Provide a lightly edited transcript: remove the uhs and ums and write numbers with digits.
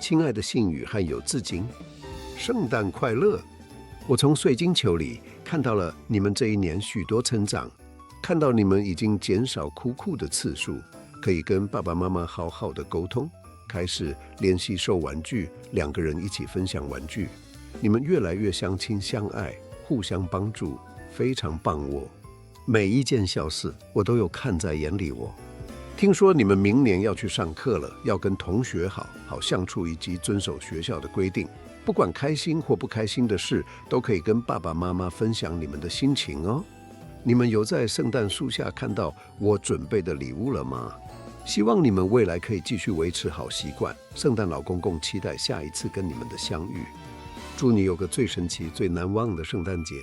亲爱的信宇和有字经，圣诞快乐！我从水晶球里看到了你们这一年许多成长，看到你们已经减少哭的次数，可以跟爸爸妈妈好好的沟通，开始练习收玩具，两个人一起分享玩具，你们越来越相亲相爱，互相帮助，非常棒哦！每一件小事我都有看在眼里哦。听说你们明年要去上课了，要跟同学好好相处，以及遵守学校的规定。不管开心或不开心的事，都可以跟爸爸妈妈分享你们的心情哦。你们有在圣诞树下看到我准备的礼物了吗？希望你们未来可以继续维持好习惯。圣诞老公公期待下一次跟你们的相遇。祝你有个最神奇、最难忘的圣诞节。